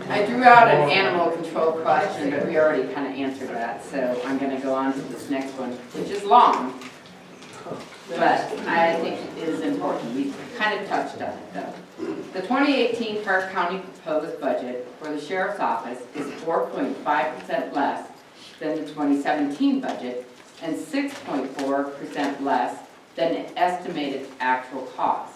I drew out an animal control question, but we already kind of answered that, so I'm going to go on to this next one, which is long, but I think it is important. We kind of touched on it, though. The 2018 Park County proposed budget for the Sheriff's Office is 4.5% less than the 2017 budget and 6.4% less than the estimated actual cost.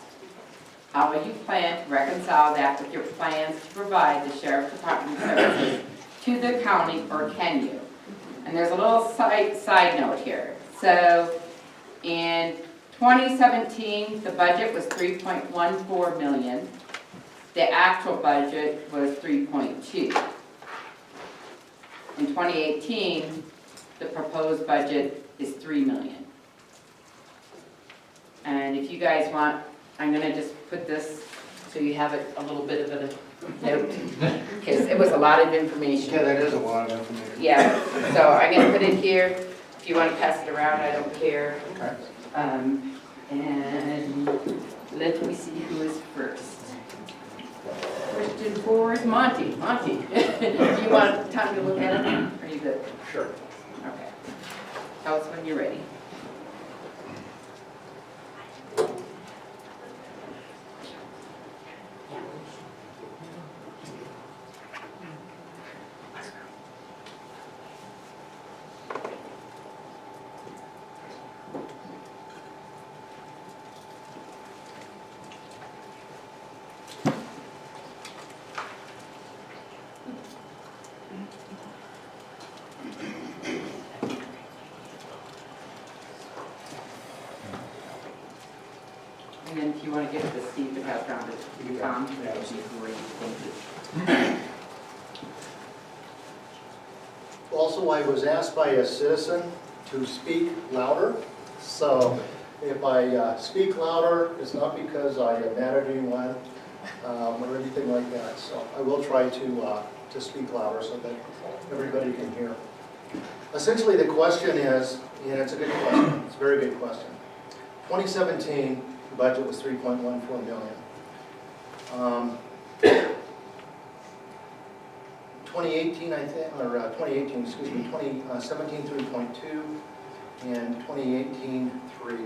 How will you plan to reconcile that with your plans to provide the Sheriff's Department services to the county, or can you? And there's a little side note here. So in 2017, the budget was $3.14 million. The actual budget was $3.2. In 2018, the proposed budget is $3 million. And if you guys want, I'm going to just put this so you have it a little bit of a note, because it was a lot of information. Yeah, that is a lot of information. Yeah, so I'm going to put it here. If you want to pass it around, I don't care. Okay. And let me see who is first. Question 4 is Monty. Monty, do you want time to look at it? Or are you good? Sure. Okay. Tell us when you're ready. And then if you want to give it to Steve to pass around to Tom, that would be great. Thank you. Also, I was asked by a citizen to speak louder. So if I speak louder, it's not because I am mad at anyone or anything like that. So I will try to speak louder so that everybody can hear. Essentially, the question is, and it's a good question, it's a very good question. 2017, the budget was $3.14 million. 2018, I think, or 2018, excuse me, 2017, 3.2, and 2018, 3.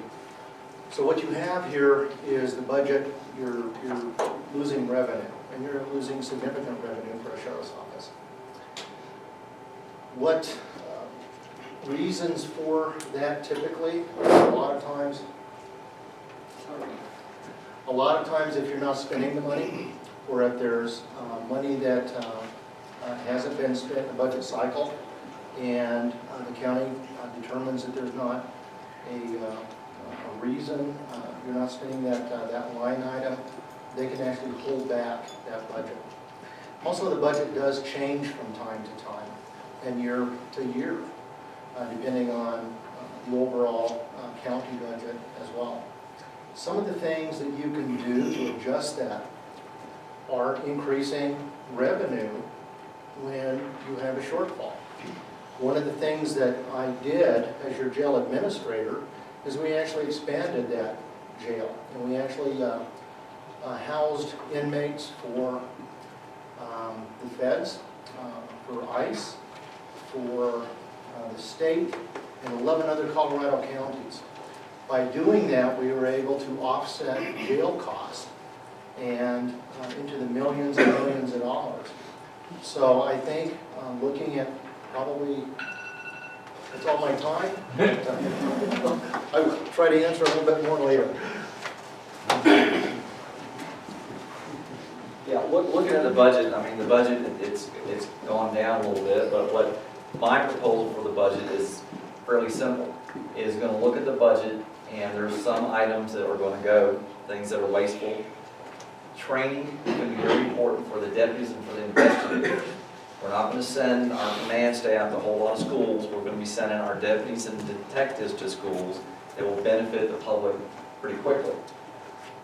So what you have here is the budget. You're losing revenue, and you're losing significant revenue for a sheriff's office. What reasons for that typically? A lot of times if you're not spending the money, or if there's money that hasn't been spent in the budget cycle, and the county determines that there's not a reason you're not spending that line item, they can actually hold back that budget. Also, the budget does change from time to time and year to year, depending on the overall county budget as well. Some of the things that you can do to adjust that are increasing revenue when you have a shortfall. One of the things that I did as your jail administrator is we actually expanded that jail, and we actually housed inmates for the feds, for ICE, for the state, and 11 other Colorado counties. By doing that, we were able to offset jail costs and into the millions and millions of dollars. So I think looking at probably, that's all my time. I will try to answer a little bit more later. Yeah, looking at the budget, I mean, the budget, it's gone down a little bit, but what my proposal for the budget is fairly simple. Is gonna look at the budget, and there's some items that are gonna go, things that are wasteful. Training is gonna be very important for the deputies and for the investigators. We're not gonna send our command staff to a whole lot of schools. We're gonna be sending our deputies and detectives to schools that will benefit the public pretty quickly.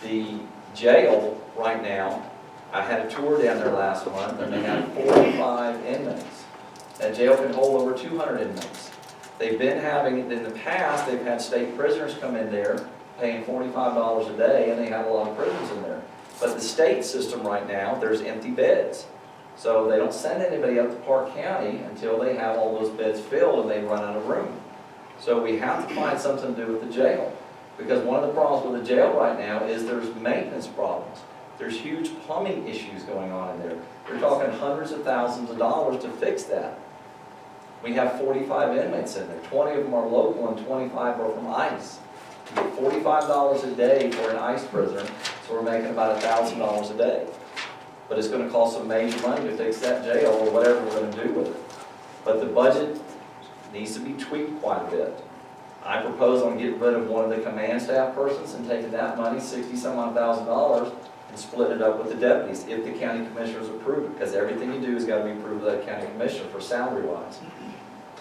The jail right now, I had a tour down there last month, and they have 45 inmates. That jail can hold over 200 inmates. They've been having, in the past, they've had state prisoners come in there paying $45 a day, and they have a lot of prisoners in there. But the state system right now, there's empty beds. So they don't send anybody up to Park County until they have all those beds filled and they run out of room. So we have to find something to do with the jail. Because one of the problems with the jail right now is there's maintenance problems. There's huge plumbing issues going on in there. We're talking hundreds of thousands of dollars to fix that. We have 45 inmates in there. 20 of them are local and 25 are from ICE. You get $45 a day for an ICE prisoner, so we're making about $1,000 a day. But it's going to cost some major money to fix that jail or whatever we're going to do with it. But the budget needs to be tweaked quite a bit. I propose on getting rid of one of the command staff persons and taking that money, $60-some-odd thousand, and splitting it up with the deputies if the county commissioners approve it, because everything you do has got to be approved by the county commissioner for salary-wise.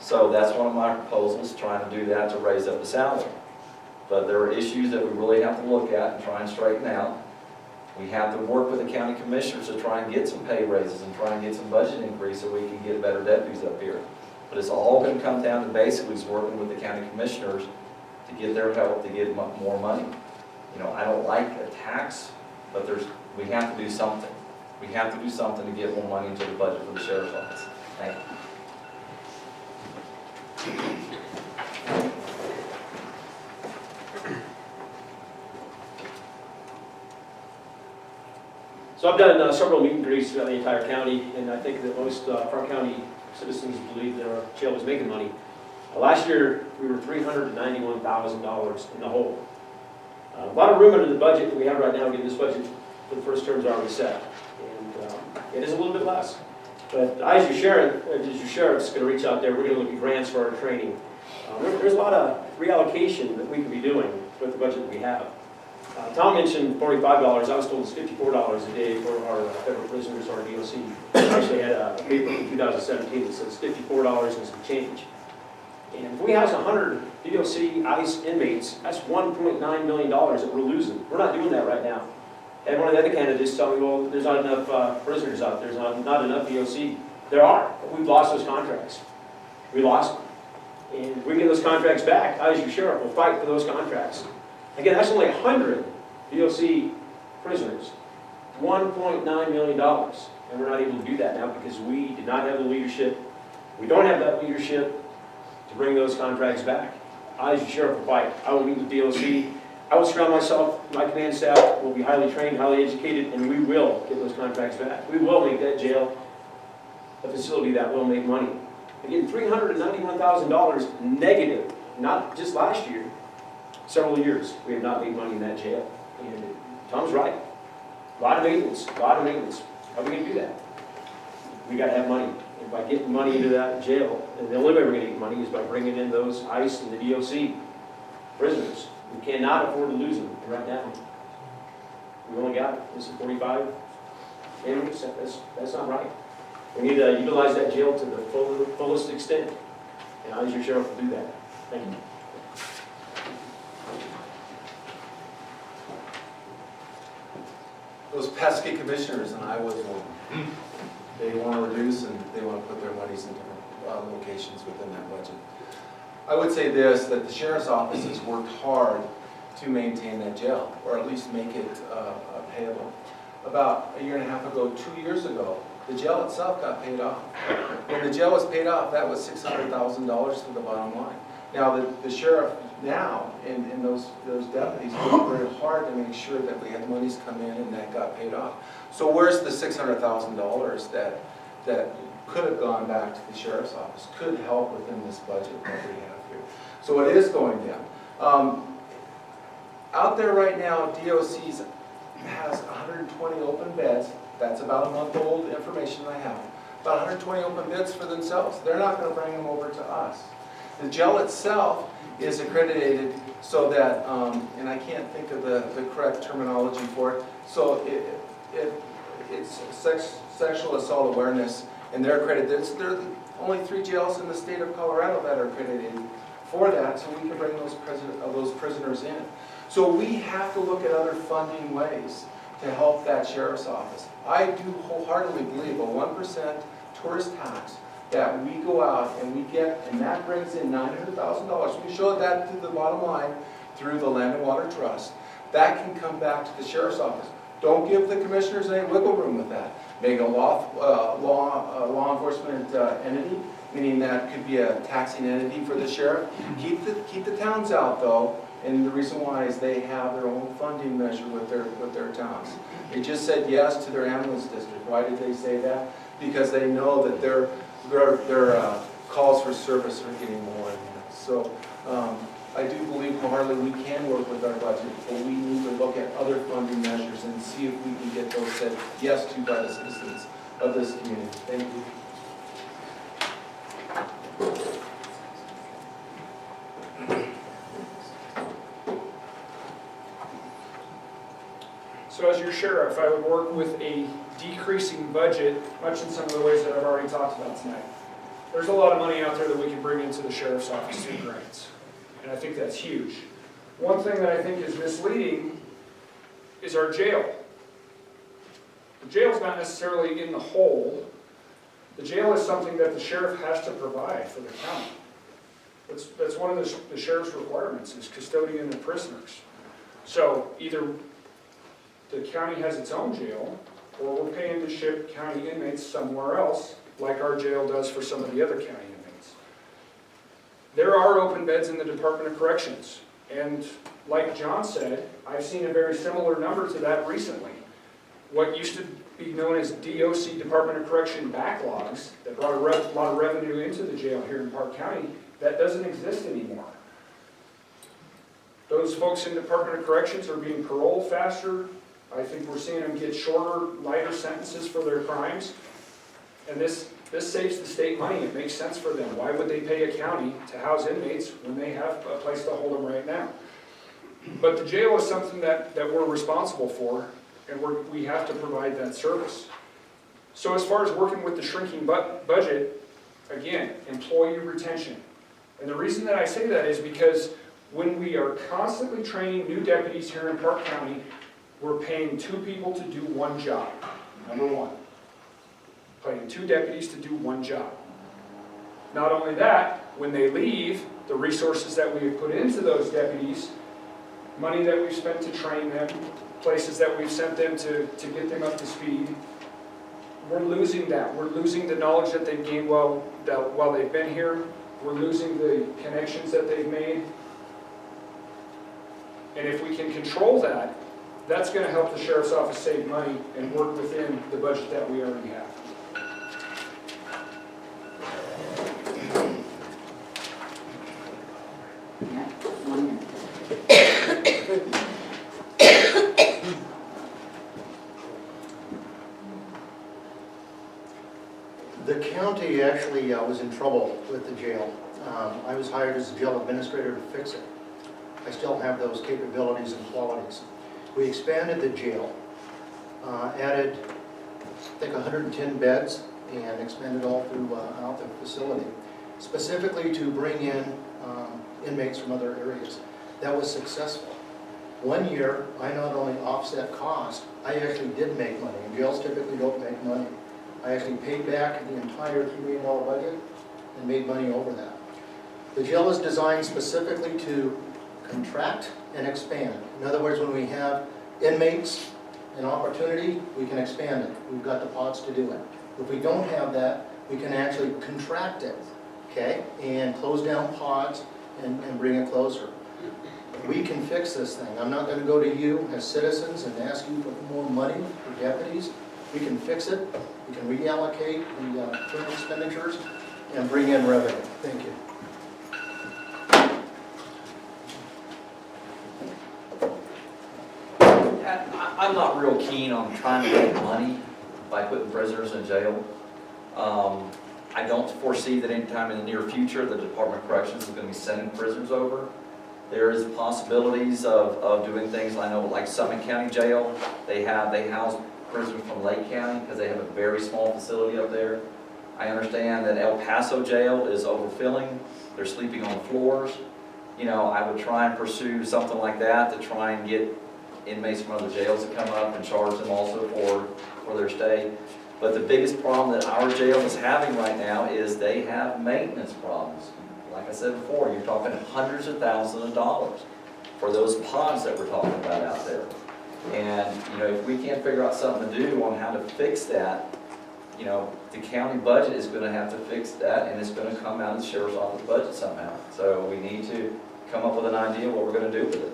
So that's one of my proposals, trying to do that to raise up the salary. But there are issues that we really have to look at and try and straighten out. We have to work with the county commissioners to try and get some pay raises and try and get some budget increase so we can get better deputies up here. But it's all going to come down to basically working with the county commissioners to get their help to get more money. You know, I don't like a tax, but we have to do something. We have to do something to get more money into the budget for the sheriff's office. Thank you. So I've done several meet and greets throughout the entire county, and I think that most Park County citizens believe that our jail is making money. Last year, we were $391,000 in the hole. A lot of room under the budget that we have right now, given this budget for the first term is already set. And it is a little bit less. But as your sheriff's going to reach out there, we're going to look at grants for our training. There's a lot of reallocation that we could be doing with the budget that we have. Tom mentioned $45. I was told it's $54 a day for our federal prisoners, our DOC. I actually had a paper from 2017 that says $54 and some change. And if we house 100 DOC ICE inmates, that's $1.9 million that we're losing. We're not doing that right now. And one of the other candidates told me, well, there's not enough prisoners out there. There's not enough DOC. There are, but we've lost those contracts. We lost them. And if we get those contracts back, I as your sheriff will fight for those contracts. Again, that's only 100 DOC prisoners. $1.9 million. And we're not able to do that now because we did not have the leadership. We don't have that leadership to bring those contracts back. I as your sheriff will fight. I will meet with DOC. I will surround myself, my command staff will be highly trained, highly educated, and we will get those contracts back. We will make that jail a facility that will make money. Again, $391,000 negative, not just last year, several years we have not made money in that jail. And Tom's right. A lot of maintenance, a lot of maintenance. How are we going to do that? We got to have money. And by getting money into that jail, and the only way we're going to get money is by bringing in those ICE and the DOC prisoners. We cannot afford to lose them right now. We only got this is 45 inmates. That's not right. We need to utilize that jail to the fullest extent. And I as your sheriff will do that. Thank you. Those pesky commissioners, and I was one, they want to reduce and they want to put their monies in different locations within that budget. I would say this, that the sheriff's office has worked hard to maintain that jail, or at least make it payable. About a year and a half ago, 2 years ago, The jail itself got paid off. When the jail was paid off, that was $600,000 to the bottom line. Now, the sheriff now, and those deputies worked very hard to make sure that we had monies come in and that got paid off. So where's the $600,000 that could have gone back to the sheriff's office, could help within this budget that we have here? So it is going down. Out there right now, DOC's has 120 open beds. That's about a month old information I have. About 120 open beds for themselves. They're not going to bring them over to us. The jail itself is accredited so that, and I can't think of the correct terminology for it, so it's sexual assault awareness, and they're accredited. There are only 3 jails in the state of Colorado that are accredited for that, so we can bring those prisoners in. So we have to look at other funding ways to help that sheriff's office. I do wholeheartedly believe a 1% tourist tax that we go out and we get, and that brings in $900,000. We show that to the bottom line through the Land and Water Trust. That can come back to the sheriff's office. Don't give the commissioners any wiggle room with that. Make a law enforcement entity, meaning that could be a taxing entity for the sheriff. Keep the towns out though, and the reason why is they have their own funding measure with their towns. They just said yes to their ambulance district. Why did they say that? Because they know that their calls for service are getting more and more. So I do believe wholeheartedly we can work with our budget, but we need to look at other funding measures and see if we can get those said yes to by the citizens of this community. Thank you. So as your sheriff, I would work with a decreasing budget, much in some of the ways that I've already talked about tonight. There's a lot of money out there that we can bring into the sheriff's office through grants, and I think that's huge. One thing that I think is misleading is our jail. The jail's not necessarily in the hole. The jail is something that the sheriff has to provide for the county. That's one of the sheriff's requirements, is custodian of prisoners. So either the county has its own jail, or we're paying to ship county inmates somewhere else, like our jail does for some of the other county inmates. There are open beds in the Department of Corrections, and like John said, I've seen a very similar number to that recently. What used to be known as DOC, Department of Correction backlogs, that brought a lot of revenue into the jail here in Park County, that doesn't exist anymore. Those folks in Department of Corrections are being paroled faster. I think we're seeing them get shorter, lighter sentences for their crimes. And this saves the state money. It makes sense for them. Why would they pay a county to house inmates when they have a place to hold them right now? But the jail is something that we're responsible for, and we have to provide that service. So as far as working with the shrinking budget, again, employee retention. And the reason that I say that is because when we are constantly training new deputies here in Park County, we're paying 2 people to do 1 job, number 1. Paying 2 deputies to do 1 job. Not only that, when they leave, the resources that we have put into those deputies, money that we've spent to train them, places that we've sent them to get them up to speed, we're losing that. We're losing the knowledge that they've gained while they've been here. We're losing the connections that they've made. And if we can control that, that's going to help the sheriff's office save money and work within the budget that we already have. Yeah, 1 minute. The county actually was in trouble with the jail. I was hired as a jail administrator to fix it. I still have those capabilities and qualities. We expanded the jail, added, I think, 110 beds, and expanded all throughout the facility, specifically to bring in inmates from other areas. That was successful. 1 year, I not only offset cost, I actually did make money. And jails typically don't make money. I actually paid back the entire $3 million budget and made money over that. The jail is designed specifically to contract and expand. In other words, when we have inmates, an opportunity, we can expand it. We've got the pots to do it. If we don't have that, we can actually contract it, okay? And close down pods and bring it closer. We can fix this thing. I'm not gonna go to you as citizens and ask you for more money for deputies. We can fix it, we can reallocate the current expenditures and bring in revenue. Thank you. I'm not real keen on trying to make money by putting prisoners in jail. I don't foresee that anytime in the near future, the Department of Corrections is gonna be sending prisoners over. There is possibilities of doing things, I know, like Summit County Jail, they house prisoners from Lake County because they have a very small facility up there. I understand that El Paso Jail is overfilling, they're sleeping on the floors. You know, I would try and pursue something like that to try and get inmates from other jails to come up and charge them also for their stay. But the biggest problem that our jail is having right now is they have maintenance problems. Like I said before, you're talking hundreds of thousands of dollars for those pods that we're talking about out there. And, you know, if we can't figure out something to do on how to fix that, you know, the county budget is gonna have to fix that, and it's gonna come out of the sheriff's office budget somehow. So we need to come up with an idea what we're gonna do with it.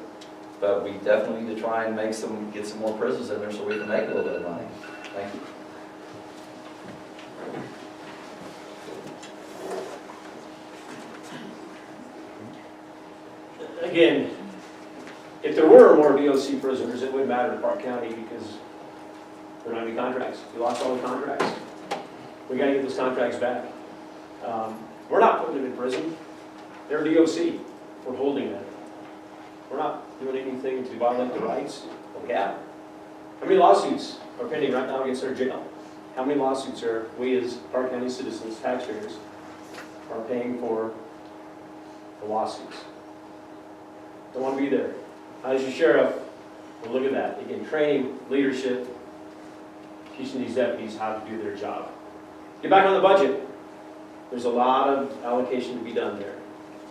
But we definitely need to try and get some more prisons in there so we can make a little bit of money. Thank you. Again, if there were more DOC prisoners, it wouldn't matter to Park County because there aren't any contracts. We lost all the contracts. We gotta get those contracts back. We're not putting them in prison. They're DOC. We're holding them. We're not doing anything to violate the rights of GAP. How many lawsuits are pending right now against our jail? How many lawsuits are we as Park County citizens, taxpayers, are paying for the lawsuits? Don't want to be there. As your sheriff, well, look at that. Again, training, leadership, teaching these deputies how to do their job. Get back on the budget. There's a lot of allocation to be done there.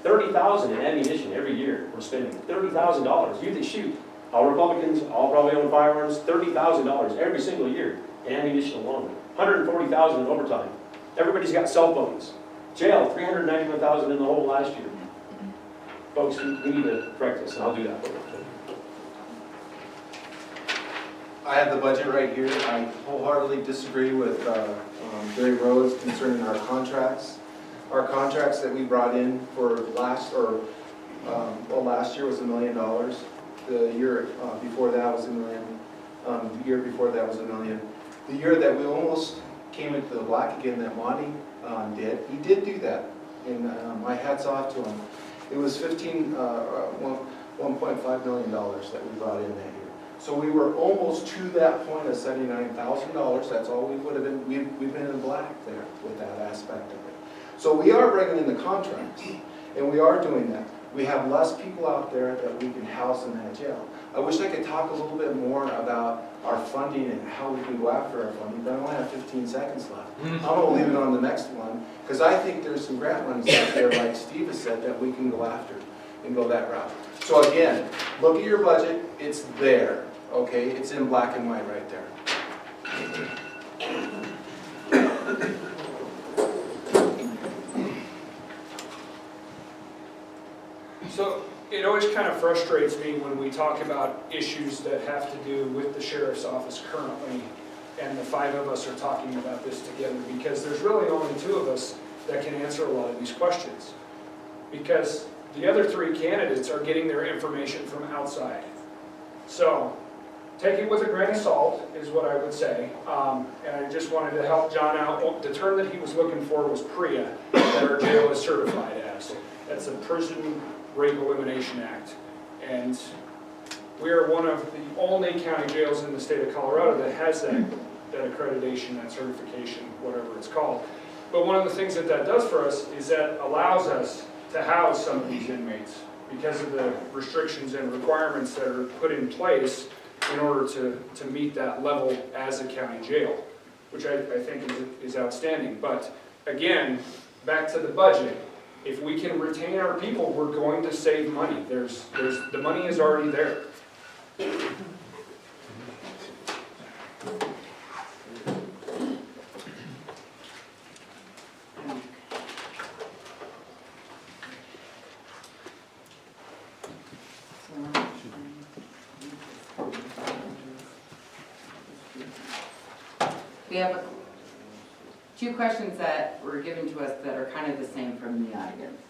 $30,000 in ammunition every year we're spending. $30,000. You that shoot. All Republicans, all probably own firearms. $30,000 every single year in ammunition alone. $140,000 in overtime. Everybody's got cell phones. Jail, $391,000 in the hole last year. Folks, we need to correct this, and I'll do that for you. I have the budget right here. I wholeheartedly disagree with Barry Rhodes concerning our contracts. Our contracts that we brought in for last year was $1 million. The year before that was $1 million. The year before that was $1 million. The year that we almost came into the black again, that Monty did, he did do that. And my hat's off to him. It was $1.5 million that we brought in that year. So we were almost to that point of $79,000. That's all we would have been. We've been in black there with that aspect of it. So we are bringing in the contracts, and we are doing that. We have less people out there that we can house in that jail. I wish I could talk a little bit more about our funding and how we can go after our funding, but I only have 15 seconds left. I'm going to leave it on the next one, because I think there's some grant monies out there, like Steve has said, that we can go after and go that route. So again, look at your budget. It's there, okay? It's in black and white right there. So it always kind of frustrates me when we talk about issues that have to do with the sheriff's office currently, and the five of us are talking about this together, because there's really only two of us that can answer a lot of these questions. Because the other three candidates are getting their information from outside. So take it with a grain of salt is what I would say. And I just wanted to help John out. The term that he was looking for was PREA, that our jail is certified as. That's a Prison Rape Elimination Act. And we are one of the only county jails in the state of Colorado that has that accreditation, that certification, whatever it's called. But one of the things that does for us is that allows us to house some of these inmates because of the restrictions and requirements that are put in place in order to meet that level as a county jail, which I think is outstanding. But again, back to the budget. If we can retain our people, we're going to save money. The money is already there. We have two questions that were given to us that are kind of the same from the audience.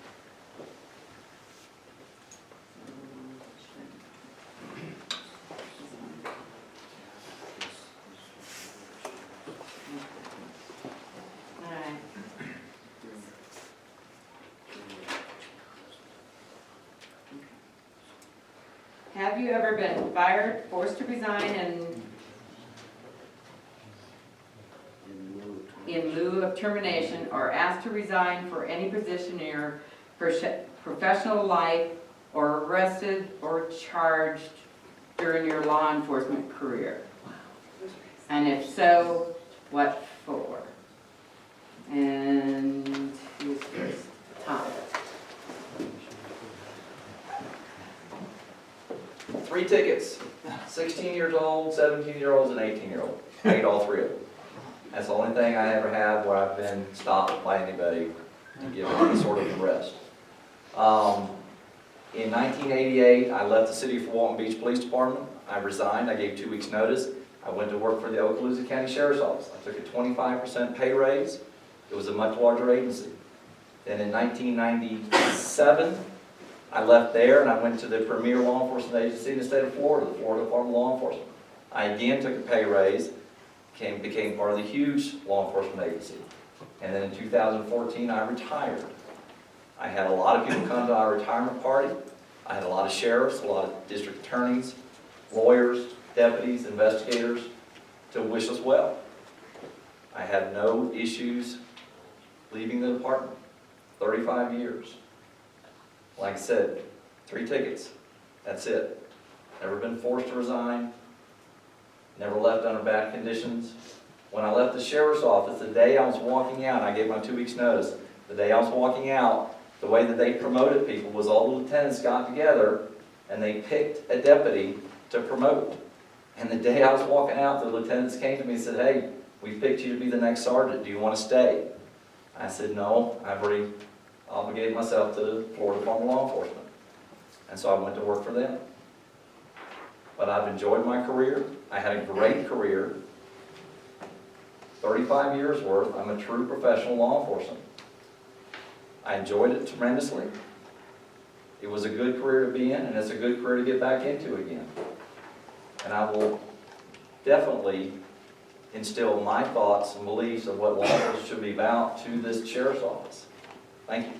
All right. Have you ever been fired, forced to resign, and in lieu of termination, or asked to resign for any position in your professional life, or arrested or charged during your law enforcement career? And if so, what for? And who's first? Tom. 3 tickets, 16 years old, 17-year-olds, and 18-year-old. I ate all 3 of them. That's the only thing I ever have where I've been stopped by anybody to give any sort of arrest. In 1988, I left the city of Fort Walton Beach Police Department. I resigned. I gave 2 weeks' notice. I went to work for the Okaloosa County Sheriff's Office. I took a 25% pay raise. It was a much larger agency. Then in 1997, I left there and I went to the premier law enforcement agency in the state of Florida, the Florida Department of Law Enforcement. I again took a pay raise, became part of the huge law enforcement agency. And then in 2014, I retired. I had a lot of people come to our retirement party. I had a lot of sheriffs, a lot of district attorneys, lawyers, deputies, investigators to wish us well. I had no issues leaving the department. 35 years. Like I said, 3 tickets. That's it. Never been forced to resign. Never left under bad conditions. When I left the sheriff's office, the day I was walking out, I gave my 2 weeks notice, the day I was walking out, the way that they promoted people was all the lieutenants got together and they picked a deputy to promote. And the day I was walking out, the lieutenants came to me and said, "Hey, we picked you to be the next sergeant. Do you want to stay?" I said, "No, I've already obligated myself to the Florida Department of Law Enforcement." And so I went to work for them. But I've enjoyed my career. I had a great career. 35 years worth. I'm a true professional law enforcement. I enjoyed it tremendously. It was a good career to be in, and it's a good career to get back into again. And I will definitely instill my thoughts and beliefs of what law enforcement should be about to this sheriff's office. Thank you.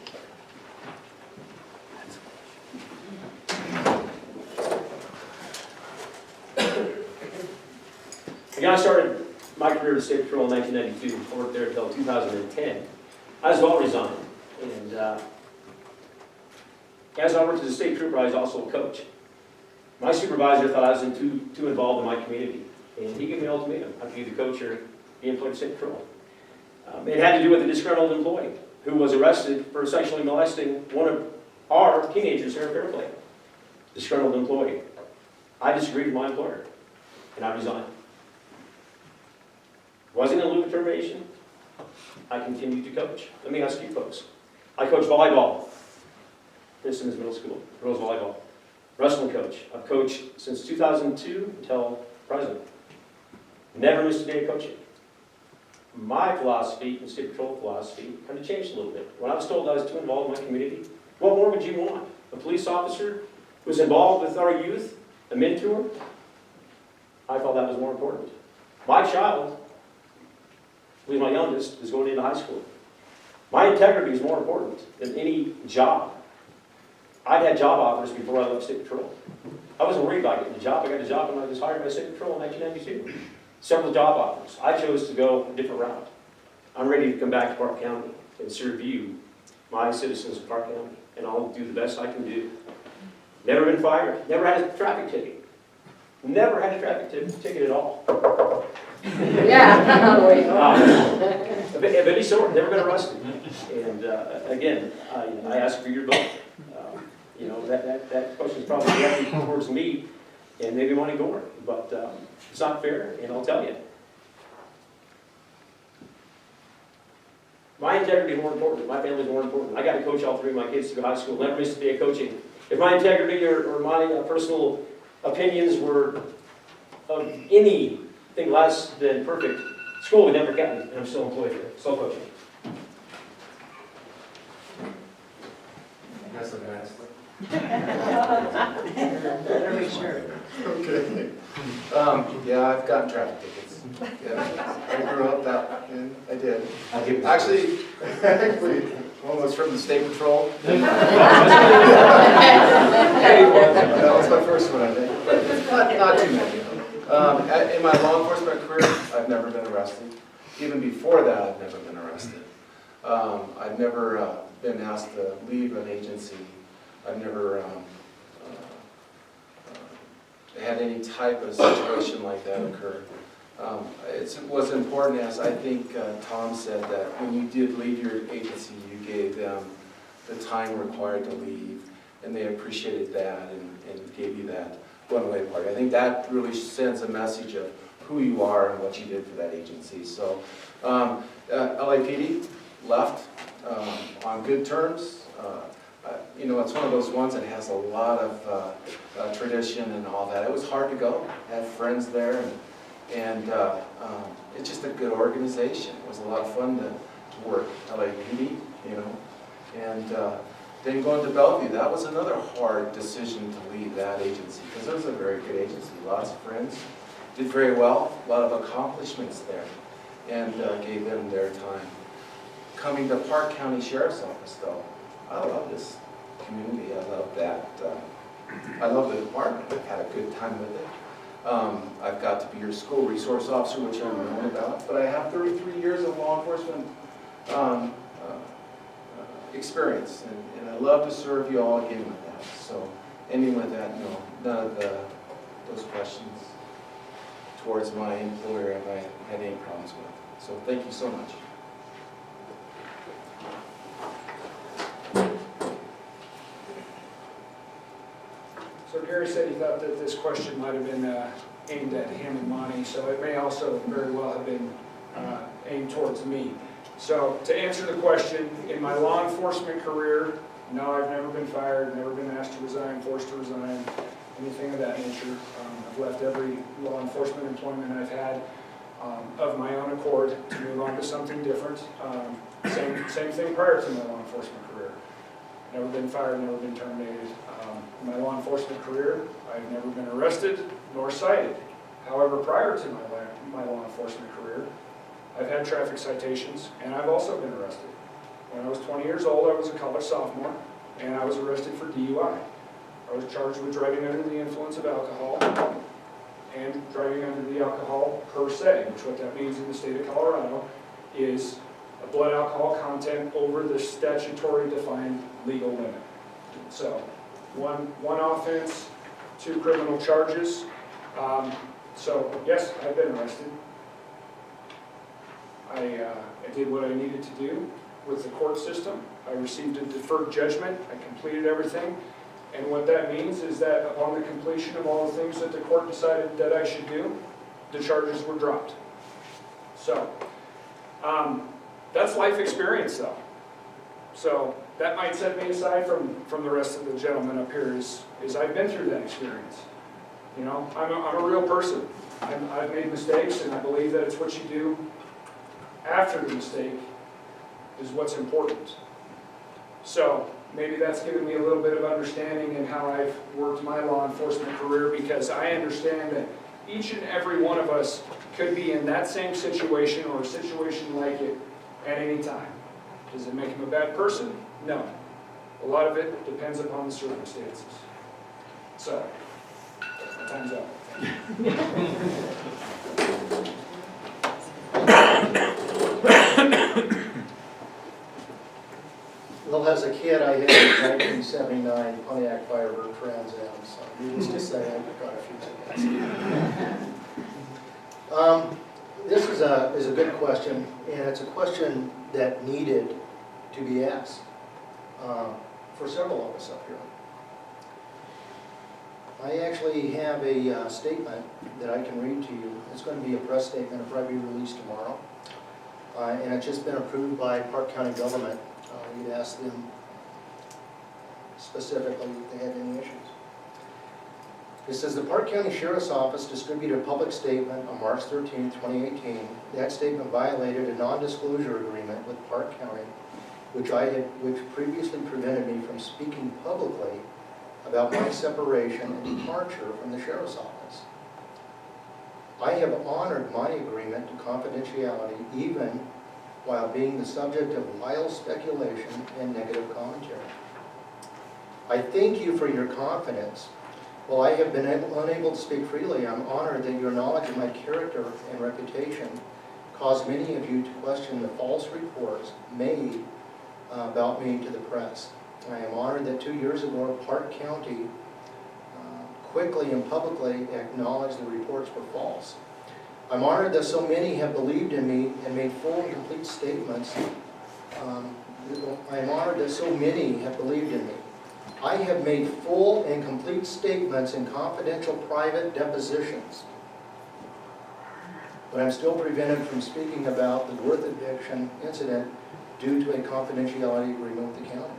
Again, I started my career in State Patrol in 1992. I worked there until 2010. I as well resigned. And as I worked as a state trooper, I was also a coach. My supervisor thought I was too involved in my community. And he gave me an ultimatum. I could be the coach or be employed at State Patrol. It had to do with a disgruntled employee who was arrested for sexually molesting one of our teenagers here at Fairplay. Disgruntled employee. I disagreed with my employer, and I resigned. Wasn't in lieu of termination. I continued to coach. Let me ask you folks. I coach volleyball. Princeton Middle School, girls volleyball. Wrestling coach. I've coached since 2002 until present. Never missed a day of coaching. My philosophy and State Patrol philosophy kind of changed a little bit. When I was told I was too involved in my community, what more would you want? A police officer who was involved with our youth, a mentor? I felt that was more important. My child, who is my youngest, is going into high school. My integrity is more important than any job. I'd had job offers before I left State Patrol. I wasn't worried about getting a job. I got a job when I was hired by State Patrol in 1992. Several job offers. I chose to go a different route. I'm ready to come back to Park County and serve you, my citizens of Park County, and I'll do the best I can do. Never been fired. Never had a traffic ticket. Never had a traffic ticket at all. Yeah. Of any sort. Never been arrested. And again, I ask for your vote. You know, that question is probably directed towards me and maybe Monty Gore, but it's not fair, and I'll tell you. My integrity is more important, my family's more important. I got to coach all three of my kids through high school, never missed a day of coaching. If my integrity or my personal opinions were of anything less than perfect, school would never get me, and I'm still employed here, still coaching. That's a nice. Better make sure. Okay. Yeah, I've gotten traffic tickets. Yeah, I grew up that, and I did. Actually, one was from the state patrol. That was my first one, I think. But not too many. In my law enforcement career, I've never been arrested. Even before that, I've never been arrested. I've never been asked to leave an agency. I've never had any type of situation like that occur. It was important, as I think Tom said, that when you did leave your agency, you gave them the time required to leave, and they appreciated that and gave you that one-way party. I think that really sends a message of who you are and what you did for that agency. So LAPD left on good terms. You know, it's one of those ones that has a lot of tradition and all that. It was hard to go. I had friends there, and it's just a good organization. It was a lot of fun to work LAPD, you know. And then going to Bellevue, that was another hard decision to leave that agency, because it was a very good agency. Lots of friends, did very well, a lot of accomplishments there, and gave them their time. Coming to Park County Sheriff's Office, though, I love this community. I love that. I love the department. I've had a good time with it. I've got to be your school resource officer, which I'm known about, but I have 33 years of law enforcement experience, and I love to serve you all again with that. So, ending with that, no, none of those questions towards my employer have I had any problems with. So, thank you so much. So Gary said he thought that this question might have been aimed at him and Monty, so it may also very well have been aimed towards me. So to answer the question, in my law enforcement career, no, I've never been fired, never been asked to resign, forced to resign, anything of that nature. I've left every law enforcement employment I've had of my own accord to move on to something different. Same thing prior to my law enforcement career. Never been fired, never been terminated. In my law enforcement career, I've never been arrested nor cited. However, prior to my law enforcement career, I've had traffic citations, and I've also been arrested. When I was 20 years old, I was a college sophomore, and I was arrested for DUI. I was charged with driving under the influence of alcohol and driving under the alcohol per se, which what that means in the state of Colorado is a blood alcohol content over the statutory defined legal limit. So one offense, 2 criminal charges. So yes, I've been arrested. I did what I needed to do with the court system. I received a deferred judgment. I completed everything. And what that means is that upon the completion of all the things that the court decided that I should do, the charges were dropped. So that's life experience, though. So that might set me aside from the rest of the gentlemen up here is I've been through that experience. You know, I'm a real person. I've made mistakes, and I believe that it's what you do after the mistake is what's important. So maybe that's given me a little bit of understanding in how I've worked my law enforcement career, because I understand that each and every one of us could be in that same situation or a situation like it at any time. Does it make him a bad person? No. A lot of it depends upon the circumstances. So, my time's up. Well, as a kid, I had a 1979 Pontiac Firebird Trans Am, so needless to say, I've got a few tickets. This is a good question, and it's a question that needed to be asked for several of us up here. I actually have a statement that I can read to you. It's going to be a press statement. It'll probably be released tomorrow. and it's just been approved by Park County government. You'd ask them specifically if they had any issues. It says the Park County Sheriff's Office distributed a public statement on March 13, 2018. That statement violated a non-disclosure agreement with Park County, which previously prevented me from speaking publicly about my separation and departure from the Sheriff's Office. I have honored my agreement to confidentiality even while being the subject of wild speculation and negative commentary. I thank you for your confidence. While I have been unable to speak freely, I'm honored that your knowledge of my character and reputation caused many of you to question the false reports made about me to the press. I am honored that 2 years ago, Park County quickly and publicly acknowledged the reports were false. I'm honored that so many have believed in me and made full and complete statements. I am honored that so many have believed in me. I have made full and complete statements in confidential private depositions, but I'm still prevented from speaking about the Worth eviction incident due to a confidentiality agreement with the county.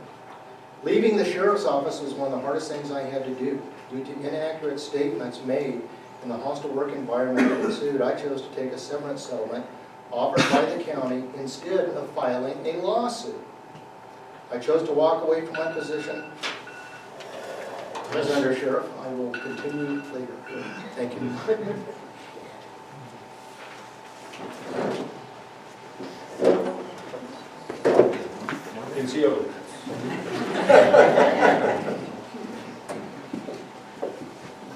Leaving the Sheriff's Office was one of the hardest things I had to do. Due to inaccurate statements made in the hostile work environment that ensued, I chose to take a severance settlement offered by the county instead of filing a lawsuit. I chose to walk away from my position as under sheriff. I will continue later. Thank you. NCO.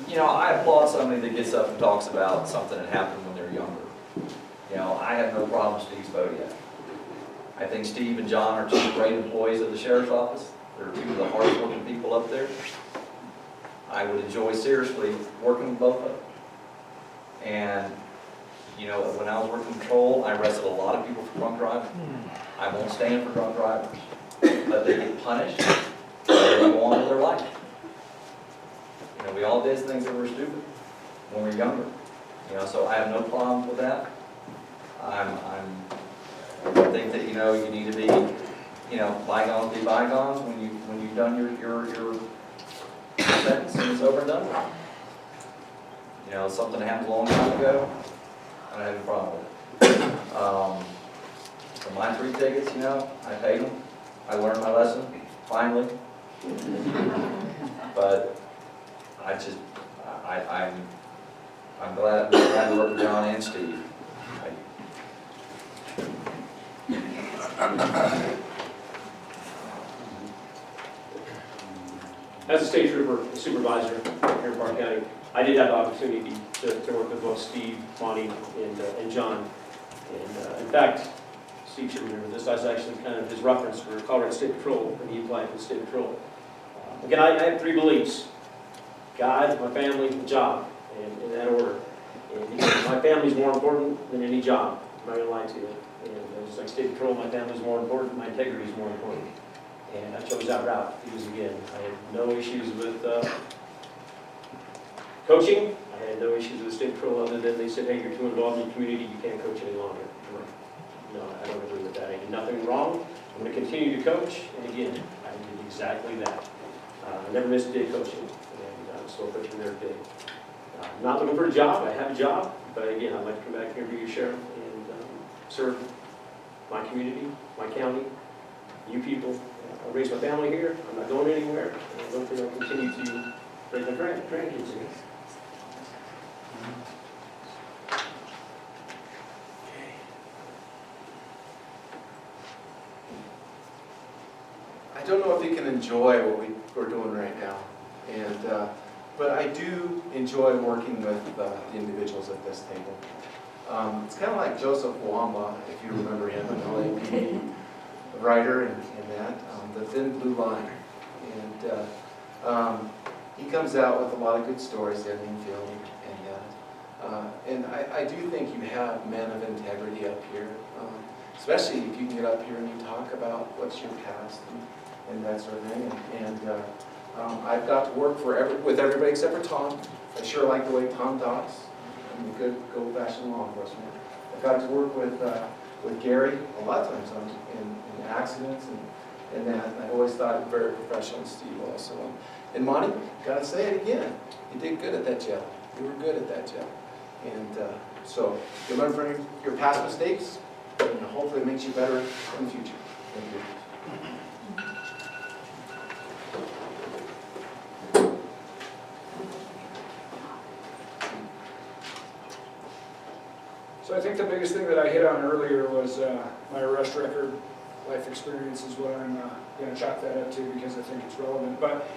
You know, I applaud somebody that gets up and talks about something that happened when they're younger. You know, I have no problem with Steve Spodiak. I think Steve and John are two great employees of the Sheriff's Office. They're two of the hardest working people up there. I would enjoy seriously working with both of them. And, you know, when I was working patrol, I arrested a lot of people for drunk driving. I won't stand for drunk drivers. But they get punished, and they go on with their life. You know, we all did things that were stupid when we were younger. You know, so I have no problem with that. I think that, you know, you need to be, you know, bygones be bygones when you've done your sentence and it's over and done with. You know, something that happened a long time ago, I don't have any problem with it. For my 3 tickets, you know, I paid them. I learned my lesson, finally. But I'm glad to work with John and Steve. As a state trooper, a supervisor here in Park County, I did have the opportunity to work with both Steve, Monty, and John. And in fact, Steve should remember this, I was actually kind of his reference for Colorado State Patrol when he applied for the State Patrol. Again, I have 3 beliefs: God, my family, and job, and in that order. And my family's more important than any job. I'm not going to lie to you. And just like State Patrol, my family's more important, my integrity is more important. And I chose that route because, again, I had no issues with coaching. I had no issues with State Patrol other than they said, hey, you're too involved in the community, you can't coach any longer. No, I don't agree with that. I did nothing wrong. I'm going to continue to coach. And again, I did exactly that. I never missed a day coaching. And I'm still coaching there today. I'm not looking for a job. I have a job. But again, I'd like to come back here and be your sheriff and serve my community, my county, you people. I raised my family here. I'm not going anywhere. And I don't think I'll continue to raise my grandkids here. I don't know if you can enjoy what we're doing right now, but I do enjoy working with the individuals at this table. It's kind of like Joseph Wamba, if you remember him, an LAPD writer and that, the Thin Blue Line. And he comes out with a lot of good stories, Ed Wingfield and that. And I do think you have men of integrity up here, especially if you can get up here and you talk about what's your past and that sort of thing. And I've got to work with everybody except for Tom. I sure like the way Tom talks. I'm a good old-fashioned law enforcement. I've got to work with with Gary, a lot of times in accidents and that. And I always thought very professional, and Steve also. And Monty, gotta say it again, you did good at that job. You were good at that job. And so you learn from your past mistakes, and hopefully it makes you better in the future. Thank you. So I think the biggest thing that I hit on earlier was my arrest record. Life experience is what I'm going to chalk that up to because I think it's relevant. But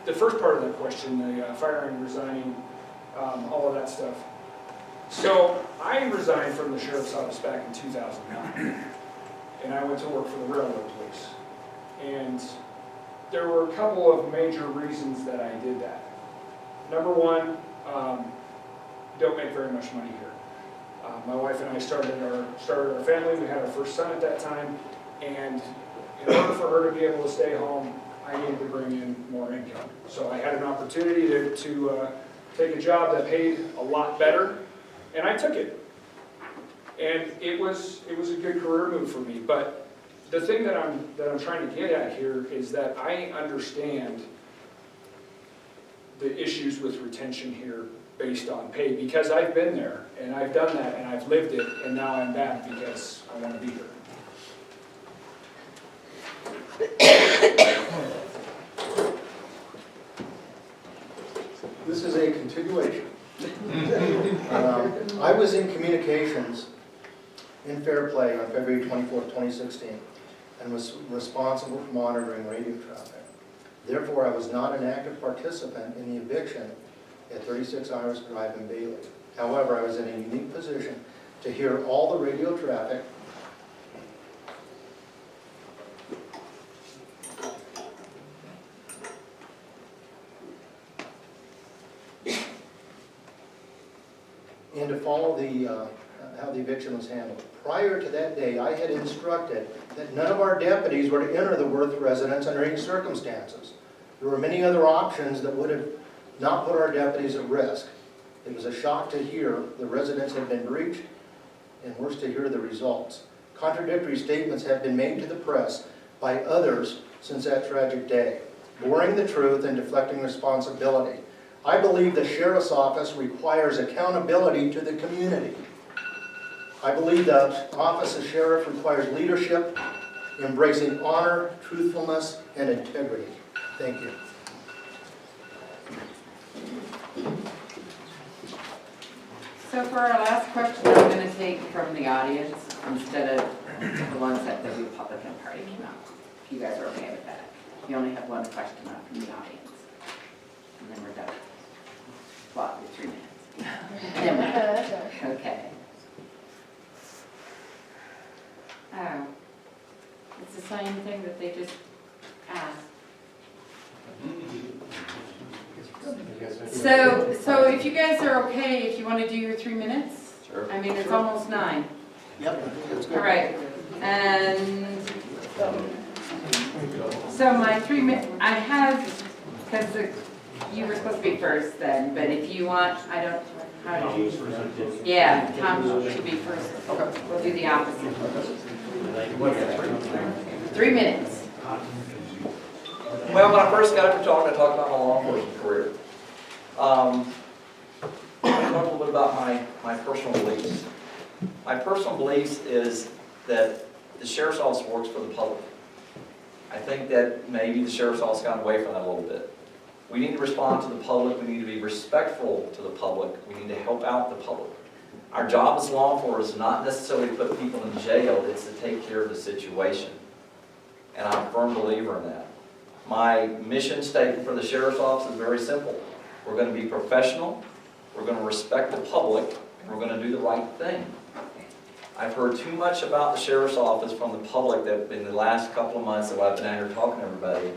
the first part of that question, the firing, resigning, all of that stuff. So I resigned from the sheriff's office back in 2009, and I went to work for the railroad police. And there were a couple of major reasons that I did that. Number one, don't make very much money here. My wife and I started our family. We had our first son at that time, and in order for her to be able to stay home, I needed to bring in more income. So I had an opportunity to take a job that paid a lot better, and I took it. And it was a good career move for me. But the thing that I'm trying to get at here is that I understand the issues with retention here based on pay, because I've been there, and I've done that, and I've lived it, and now I'm back because I want to be here. This is a continuation. I was in communications in Fairplay on February 24th, 2016, and was responsible for monitoring radio traffic. Therefore, I was not an active participant in the eviction at 36 Iris Drive in Bailey. However, I was in a unique position to hear all the radio traffic and to follow how the eviction was handled. Prior to that day, I had instructed that none of our deputies were to enter the Worth residence under any circumstances. There were many other options that would have not put our deputies at risk. It was a shock to hear the residence had been breached, and worse to hear the results. Contradictory statements have been made to the press by others since that tragic day, blurring the truth and deflecting responsibility. I believe the sheriff's office requires accountability to the community. I believe the office of sheriff requires leadership, embracing honor, truthfulness, and integrity. Thank you. So for our last question, I'm going to take from the audience instead of the ones that the Republican Party came out. If you guys are okay with that. You only have one question up from the audience. And then we're done. Well, 3 minutes. And then we're done. Okay. Oh. It's the same thing that they just asked. So if you guys are okay, if you want to do your 3 minutes? Sure. I mean, it's almost 9. Yep, that's good. All right. And so my 3 minutes, I have, because you were supposed to be first then, but if you want, I don't, how do you? Yeah, Tom should be first. We'll do the opposite. 3 minutes. Well, when I first got up to talk, I talked about my law enforcement career. I talked a little bit about my personal beliefs. My personal beliefs is that the sheriff's office works for the public. I think that maybe the sheriff's office got away from that a little bit. We need to respond to the public. We need to be respectful to the public. We need to help out the public. Our job as law enforcement is not necessarily to put people in jail, it's to take care of the situation. And I'm a firm believer in that. My mission statement for the sheriff's office is very simple. We're going to be professional, we're going to respect the public, and we're going to do the right thing. I've heard too much about the sheriff's office from the public that in the last couple of months that I've been out here talking to everybody,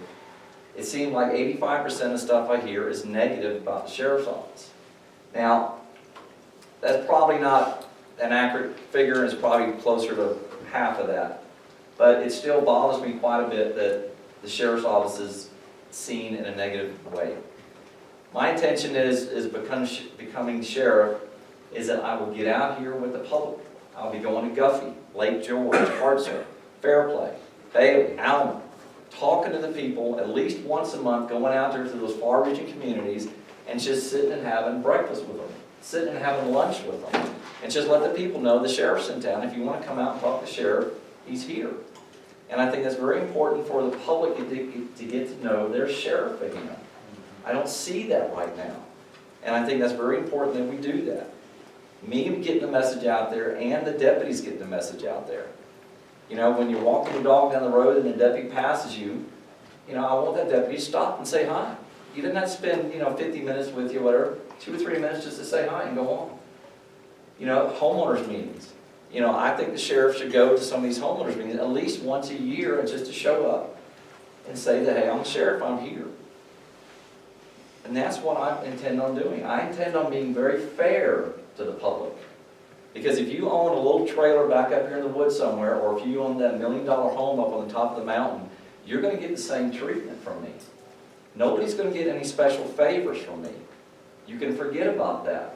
it seemed like 85% of stuff I hear is negative about the sheriff's office. Now, that's probably not an accurate figure, it's probably closer to half of that. But it still bothers me quite a bit that the sheriff's office is seen in a negative way. My intention is becoming sheriff is that I will get out here with the public. I'll be going to Guffey, Lake George, Hartsville, Fairplay, Bailey, Alma, talking to the people at least once a month, going out there to those far-reaching communities and just sitting and having breakfast with them, sitting and having lunch with them, and just let the people know the sheriff's in town. If you want to come out and talk to the sheriff, he's here. And I think that's very important for the public to get to know their sheriff again. I don't see that right now. And I think that's very important that we do that. Me getting the message out there and the deputies getting the message out there. You know, when you're walking your dog down the road and the deputy passes you, you know, I want that deputy to stop and say hi. You didn't have to spend, 50 minutes with you, whatever, 2 or 3 minutes just to say hi and go on. You know, homeowners meetings. You know, I think the sheriff should go to some of these homeowners meetings at least once a year and just to show up and say that, hey, I'm the sheriff, I'm here. And that's what I intend on doing. I intend on being very fair to the public. Because if you own a little trailer back up here in the woods somewhere, or if you own that $1 million home up on the top of the mountain, you're going to get the same treatment from me. Nobody's going to get any special favors from me. You can forget about that.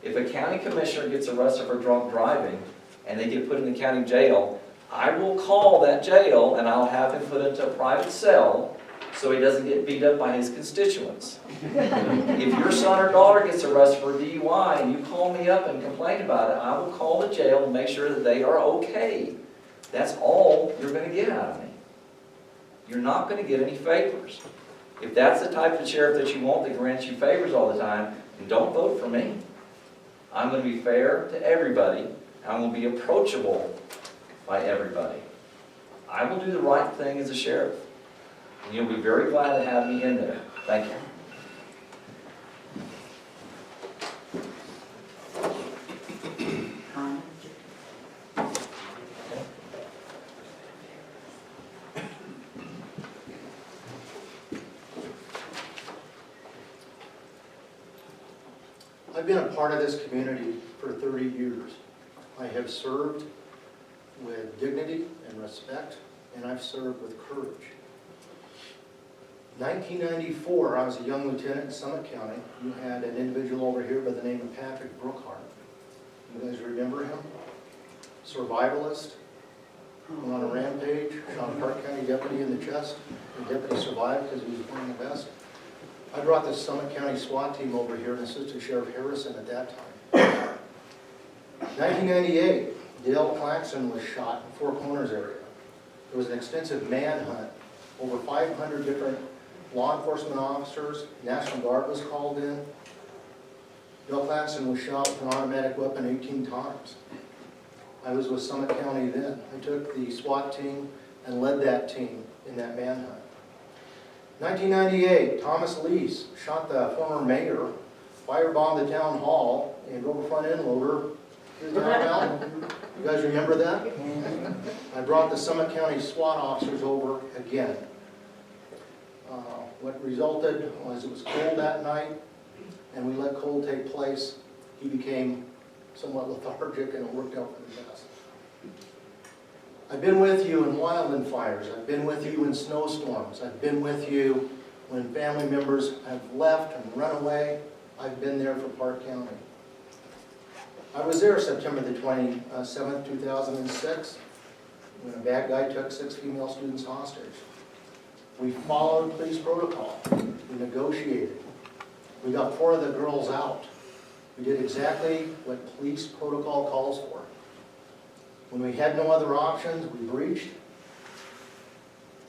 If a county commissioner gets arrested for drunk driving and they get put in the county jail, I will call that jail and I'll have him put into a private cell so he doesn't get beat up by his constituents. If your son or daughter gets arrested for DUI and you call me up and complain about it, I will call the jail and make sure that they are okay. That's all you're going to get out of me. You're not going to get any favors. If that's the type of sheriff that you want that grants you favors all the time, then don't vote for me. I'm going to be fair to everybody. I'm going to be approachable by everybody. I will do the right thing as a sheriff. And you'll be very glad to have me in there. Thank you. I've been a part of this community for 30 years. I have served with dignity and respect, and I've served with courage. 1994, I was a young lieutenant in Summit County. You had an individual over here by the name of Patrick Brookhart. You guys remember him? Survivalist, went on a rampage, shot a Park County deputy in the chest. The deputy survived because he was wearing a vest. I brought the Summit County SWAT team over here and assisted Sheriff Harrison at that time. 1998, Dale Claxon was shot in Four Corners area. There was an extensive manhunt. Over 500 different law enforcement officers, National Guard was called in. Dale Claxon was shot with an automatic weapon 18 times. I was with Summit County then. I took the SWAT team and led that team in that manhunt. 1998, Thomas Lease shot the former mayor, firebombed the town hall, and drove a front end loader through the town. You guys remember that? I brought the Summit County SWAT officers over again. What resulted was it was cold that night, and we let cold take place. He became somewhat lethargic, and it worked out for the best. I've been with you in wildland fires. I've been with you in snowstorms. I've been with you when family members have left and run away. I've been there for Park County. I was there September the 27th, 2006, when a bad guy took 6 female students hostage. We followed police protocol. We negotiated. We got 4 of the girls out. We did exactly what police protocol calls for. When we had no other options, we breached.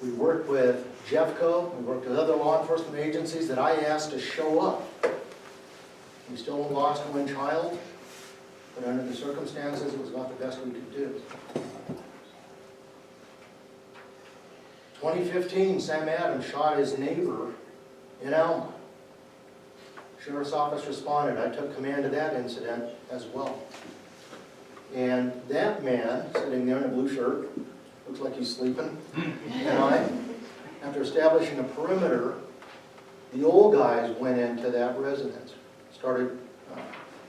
We worked with Jeffco. We worked with other law enforcement agencies that I asked to show up. We still lost one child, but under the circumstances, it was not the best we could do. 2015, Sam Adams shot his neighbor in Alma. Sheriff's Office responded. I took command of that incident as well. And that man, sitting there in a blue shirt, looks like he's sleeping, and I, after establishing a perimeter, the old guys went into that residence, started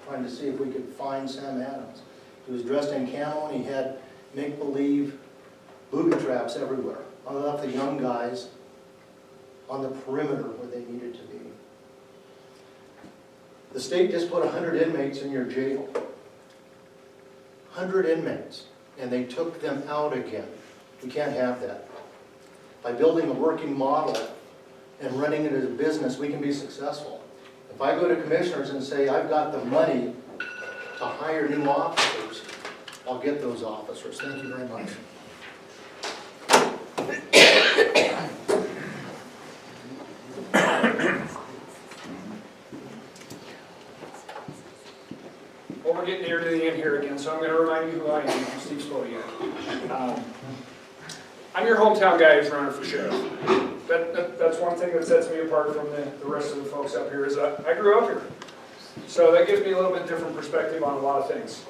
trying to see if we could find Sam Adams. He was dressed in camo and he had make-believe booby traps everywhere. I left the young guys on the perimeter where they needed to be. The state just put 100 inmates in your jail. 100 inmates, and they took them out again. We can't have that. By building a working model and running it as a business, we can be successful. If I go to commissioners and say, I've got the money to hire new officers, I'll get those officers. Thank you very much. Well, we're getting near to the end here again, so I'm going to remind you who I am. I'm Steve Spodiak. I'm your hometown guy who's running for sheriff. That's one thing that sets me apart from the rest of the folks up here is I grew up here. So that gives me a little bit different perspective on a lot of things.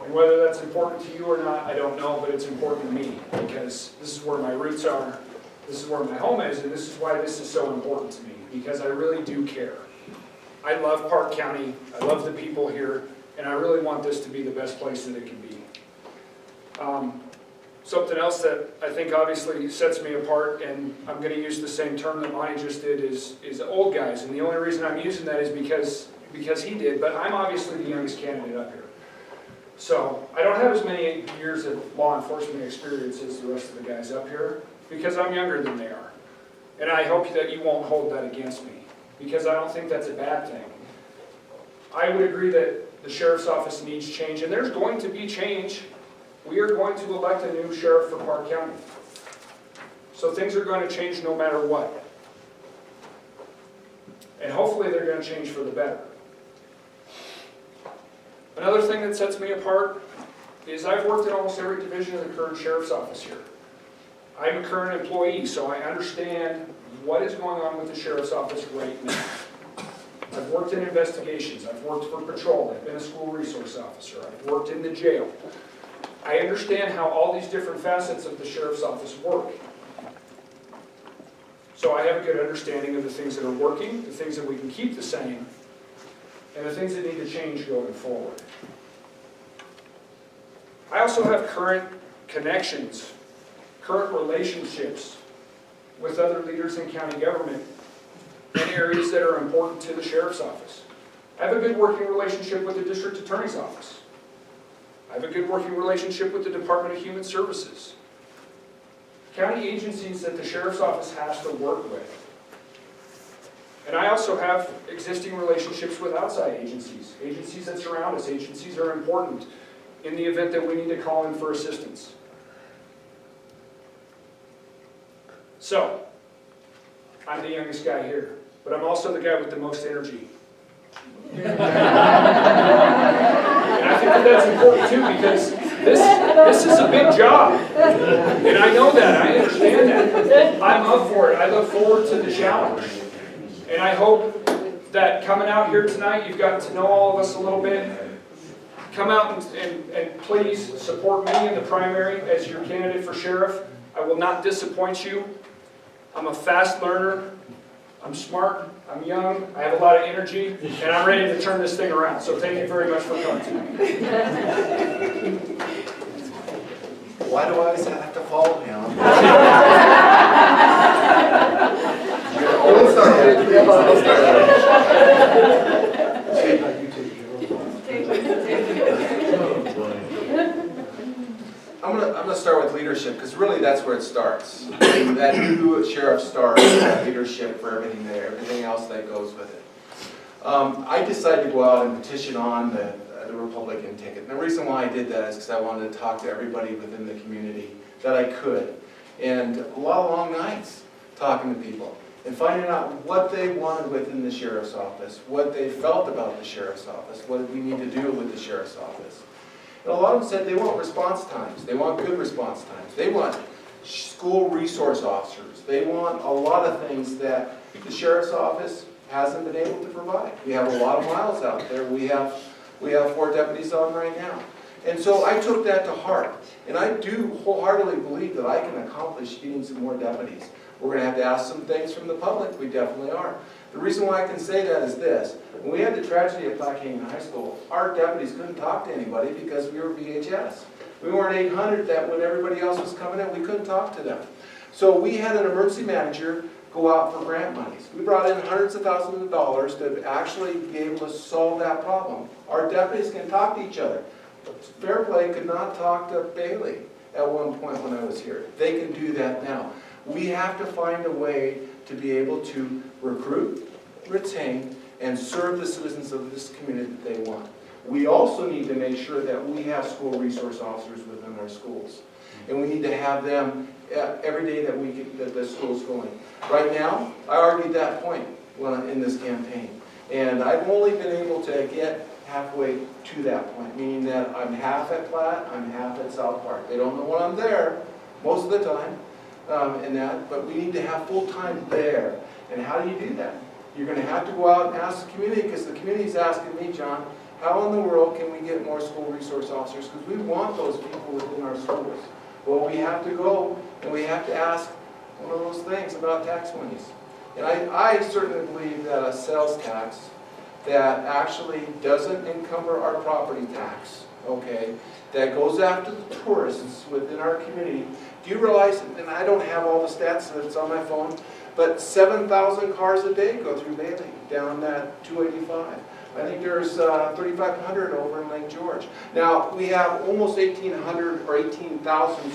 And whether that's important to you or not, I don't know, but it's important to me because this is where my roots are, this is where my home is, and this is why this is so important to me, because I really do care. I love Park County, I love the people here, and I really want this to be the best place that it can be. Something else that I think obviously sets me apart, and I'm going to use the same term that Monty just did, is old guys. And the only reason I'm using that is because he did, but I'm obviously the youngest candidate up here. So I don't have as many years of law enforcement experience as the rest of the guys up here, because I'm younger than they are. And I hope that you won't hold that against me, because I don't think that's a bad thing. I would agree that the sheriff's office needs change, and there's going to be change. We are going to elect a new sheriff for Park County. So things are going to change no matter what. And hopefully they're going to change for the better. Another thing that sets me apart is I've worked in almost every division of the current sheriff's office here. I'm a current employee, so I understand what is going on with the sheriff's office right now. I've worked in investigations, I've worked for patrol, I've been a school resource officer, I've worked in the jail. I understand how all these different facets of the sheriff's office work. So I have a good understanding of the things that are working, the things that we can keep the same, and the things that need to change going forward. I also have current connections, current relationships with other leaders in county government in areas that are important to the sheriff's office. I have a good working relationship with the district attorney's office. I have a good working relationship with the Department of Human Services. County agencies that the sheriff's office has to work with. And I also have existing relationships with outside agencies, agencies that surround us. Agencies are important in the event that we need to call in for assistance. So, I'm the youngest guy here, but I'm also the guy with the most energy. And I think that that's important too, because this is a big job. And I know that, I understand that. I'm up for it, I look forward to the challenge. And I hope that coming out here tonight, you've gotten to know all of us a little bit. Come out and please support me in the primary as your candidate for sheriff. I will not disappoint you. I'm a fast learner. I'm smart. I'm young. I have a lot of energy. And I'm ready to turn this thing around. So thank you very much for coming tonight. Why do I always have to follow him? I'm gonna start with leadership, because really that's where it starts. That new sheriff starts leadership for everything there, everything else that goes with it. I decided to go out and petition on the Republican ticket. And the reason why I did that is because I wanted to talk to everybody within the community that I could. And a lot of long nights talking to people and finding out what they wanted within the sheriff's office, what they felt about the sheriff's office, what we need to do with the sheriff's office. And a lot of them said they want response times. They want good response times. They want school resource officers. They want a lot of things that the sheriff's office hasn't been able to provide. We have a lot of miles out there. We have 4 deputies on right now. And so I took that to heart. And I do wholeheartedly believe that I can accomplish getting some more deputies. We're going to have to ask some things from the public. We definitely are. The reason why I can say that is this. When we had the tragedy at Black Canyon High School, our deputies couldn't talk to anybody because we were VHS. We weren't 800 that when everybody else was coming in, we couldn't talk to them. So we had an emergency manager go out for grant monies. We brought in hundreds of thousands of dollars to actually be able to solve that problem. Our deputies can talk to each other. Fair Play could not talk to Bailey at one point when I was here. They can do that now. We have to find a way to be able to recruit, retain, and serve the citizens of this community that they want. We also need to make sure that we have school resource officers within our schools. And we need to have them every day that that the school's going. Right now, I argued that point in this campaign. And I've only been able to get halfway to that point, meaning that I'm half at Platt, I'm half at South Park. They don't know when I'm there most of the time, but we need to have full-time there. And how do you do that? You're going to have to go out and ask the community, because the community's asking me, John, how in the world can we get more school resource officers? Because we want those people within our schools. Well, we have to go and we have to ask one of those things about tax monies. And I certainly believe that a sales tax that actually doesn't encumber our property tax, okay, that goes after the tourists within our community. Do you realize, and I don't have all the stats that's on my phone, but 7,000 cars a day go through Bailey down that 285. I think there's 3,500 over in Lake George. Now, we have almost 1,800 or 18,000,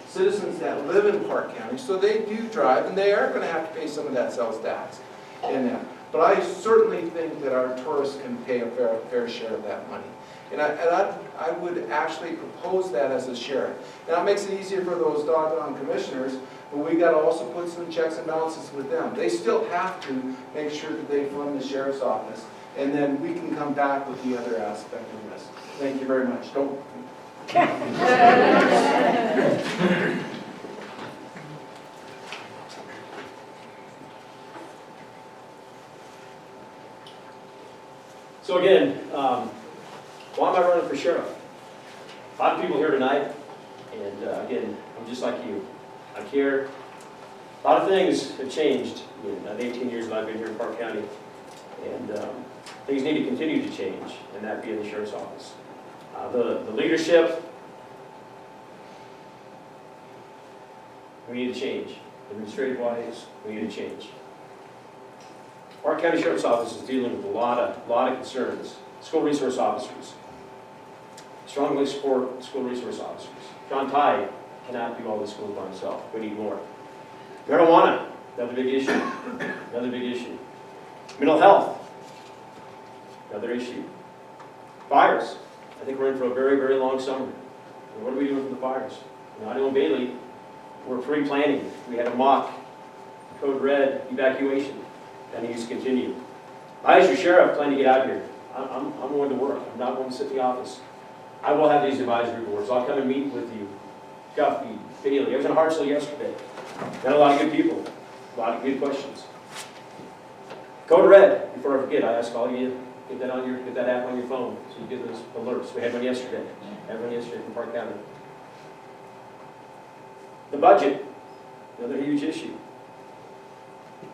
citizens that live in Park County, so they do drive, and they are going to have to pay some of that sales tax in that. But I certainly think that our tourists can pay a fair share of that money. And I would actually propose that as a share. Now, it makes it easier for those doggone commissioners, but we got to also put some checks and balances with them. They still have to make sure that they fund the sheriff's office, and then we can come back with the other aspect of this. Thank you very much. Don't. So again, why am I running for sheriff? A lot of people here tonight, and again, I'm just like you. I care. A lot of things have changed in the 18 years that I've been here in Park County, and things need to continue to change, and that be in the sheriff's office. The leadership, we need to change. Administrative wise, we need to change. Park County Sheriff's Office is dealing with a lot of concerns. School resource officers. Strongly support school resource officers. John Tye cannot do all the schools by himself. We need more. Marijuana, another big issue. Another big issue. Mental health, another issue. Fires. I think we're in for a very, very long summer. And what are we doing for the fires? I know in Bailey, we're pre-planning. We had a mock code red evacuation that needs to continue. I, as your sheriff, plan to get out here. I'm going to work. I'm not going to sit in the office. I will have these advisory boards. I'll come and meet with you. Guffey, Bailey. I was in Hartselle yesterday. Met a lot of good people. A lot of good questions. Code red. Before I forget, I ask all of you, get that app on your phone so you get those alerts. We had one yesterday. Had one yesterday from Park County. The budget, another huge issue.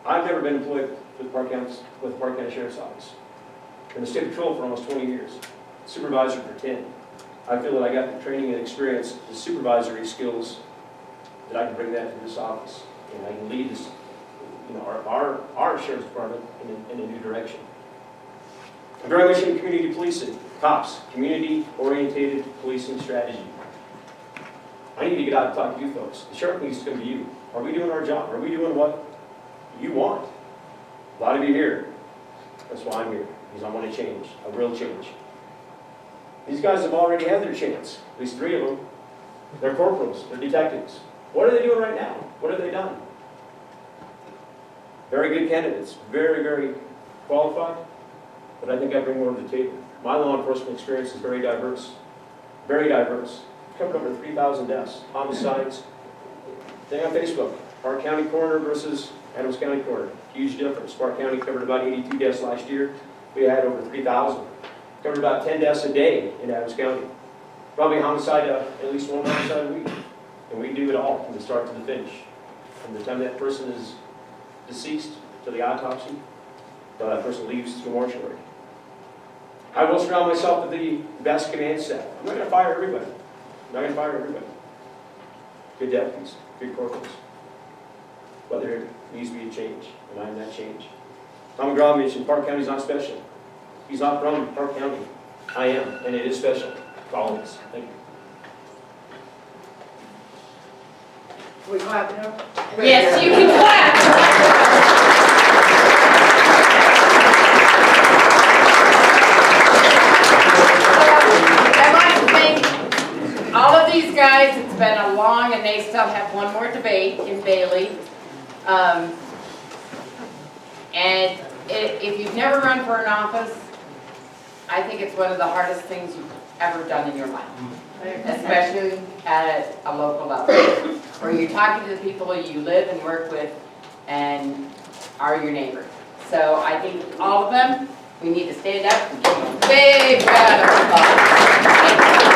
I've never been employed with Park County Sheriff's Office. In the state patrol for almost 20 years. Supervisor for 10. I feel that I got the training and experience, the supervisory skills, that I can bring that to this office. And I can lead this, our sheriff's department in a new direction. I'm very much in community policing. COPS, community-oriented policing strategy. I need to get out and talk to you folks. The sheriff needs to come to you. Are we doing our job? Are we doing what you want? A lot of you here. That's why I'm here, because I want to change, a real change. These guys have already had their chance, at least 3 of them. They're corporals, they're detectives. What are they doing right now? What have they done? Very good candidates, very, very qualified, but I think I bring more to the table. My law enforcement experience is very diverse, very diverse. Covered over 3,000 deaths, homicides. Thing on Facebook, Park County coroner versus Adams County coroner. Huge difference. Park County covered about 82 deaths last year. We had over 3,000. Covered about 10 deaths a day in Adams County. Probably homicide, at least one homicide a week. And we do it all from the start to the finish. From the time that person is deceased to the autopsy, till that person leaves to the mortuary. I will surround myself with the best command staff. I'm not going to fire everybody. I'm not going to fire everybody. Good deputies, good corporals. But there needs to be a change, and I'm that change. Tom McGraw mentioned Park County's not special. He's not from Park County. I am, and it is special. all of us. Thank you. We clap now? Yes, you can clap. I'd like to thank all of these guys. It's been a long, and they still have one more debate in Bailey. And if you've never run for an office, I think it's one of the hardest things you've ever done in your life, especially at a local level, where you're talking to the people you live and work with and are your neighbors. So I think all of them, we need to stand up and give them a big round of applause.